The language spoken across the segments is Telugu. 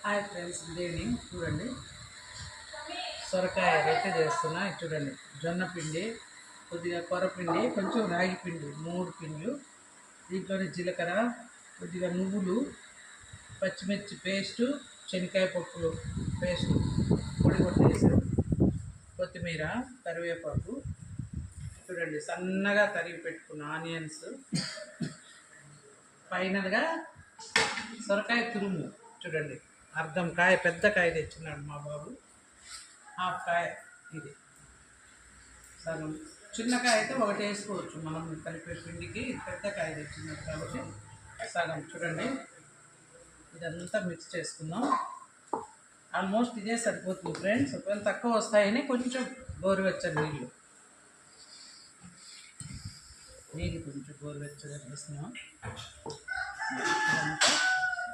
Hi friends, good evening. చూడండి, సొరకాయ రొట్టె చేస్తున్నా. చూడండి, జొన్న పిండి, కొద్దిగా కొరపిండి, కొంచెం రాగి పిండి, 3 పిండిలు. దీంట్లోనే జీలకర్ర, కొద్దిగా నువ్వులు, పచ్చిమిర్చి పేస్టు, శనక్కాయ పప్పులు పేస్టు పొడి కొట్టేసాం, కొత్తిమీర, కరివేపాకు. చూడండి, సన్నగా తరిగి పెట్టుకున్న ఆనియన్స్, ఫైనల్గా సొరకాయ తురుము. చూడండి, అర్ధం కాయ, పెద్ద కాయ తెచ్చినాడు మా బాబు. హాఫ్ కాయ ఇది, సగం. చిన్న కాయ అయితే ఒకటి వేసుకోవచ్చు మనం కలిపే పిండికి. పెద్ద కాయ తెచ్చినాడు కాబట్టి సగం. చూడండి, ఇదంతా మిక్స్ చేసుకుందాం. ఆల్మోస్ట్ ఇదే సరిపోతుంది ఫ్రెండ్స్. ఒకవేళ తక్కువ వస్తాయని కొంచెం గోరువెచ్చని నీళ్ళు కొంచెం గోరువెచ్చగా వేస్తున్నాం.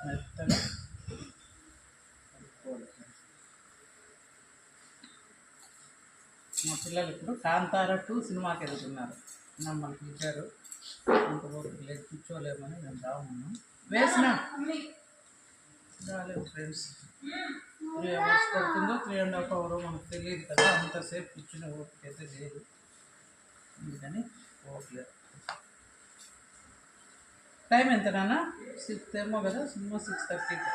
మెత్తగా మా పిల్లలు ఇప్పుడు కాంతార 2 సినిమాకి వెళ్తున్నారు. మమ్మల్ని పిలిచారు, ఇంకొకటి లేదు, కూర్చోలేమని మేము రామున్నాం. వేసినా రాలేదు ఫ్రెండ్స్. 3 అవర్స్ పడుతుందో 3.5 అవర్ మనకు తెలియదు కదా. అంతసేపు కూర్చునే ఓపిక అయితే లేదు, అందుకని పోవట్లేదు. టైం ఎంత నాన్న? 6 ఏమో కదా, సినిమా 6:30.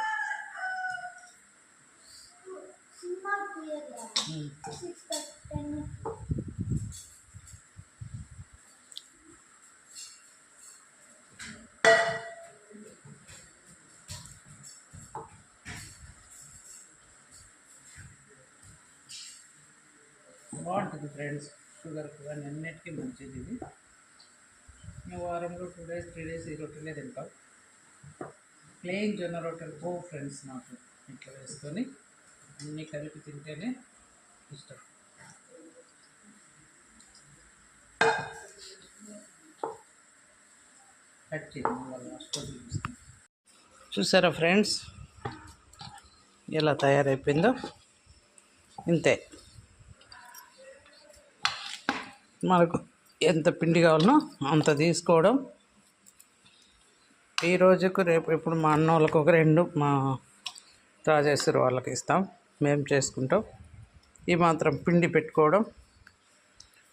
బాగుంటుంది ఫ్రెండ్స్, షుగర్కి కానీ అన్నిటికీ మంచిది ఇది. మేము వారంలో 2 days 3 days ఈ రొట్టెలే తింటాం. ప్లెయిన్ జొన్న రొట్టెలు పో ఫ్రెండ్స్, నాకు ఇట్లా వేసుకొని అన్నీ కలిపి తింటేనే ఇష్టం. కట్ చేయండి. చూసారా ఫ్రెండ్స్ ఎలా తయారైపోయిందో? ఇంతే. మనకు ఎంత పిండి కావాలనో అంత తీసుకోవడం. ఈ రోజుకు రేపు ఇప్పుడు మా అన్న వాళ్ళకి ఒక 2, మా రాజేశ్వరి వాళ్ళకి ఇస్తాం, మేము చేసుకుంటాం. ఈ మాత్రం పిండి పెట్టుకోవడం,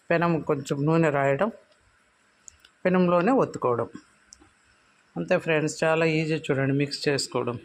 పెనం కొంచెం నూనె రాయడం, పెనంలోనే ఒత్తుకోవడం. అంతే ఫ్రెండ్స్, చాలా ఈజీ. చూడండి, మిక్స్ చేసుకోవడం.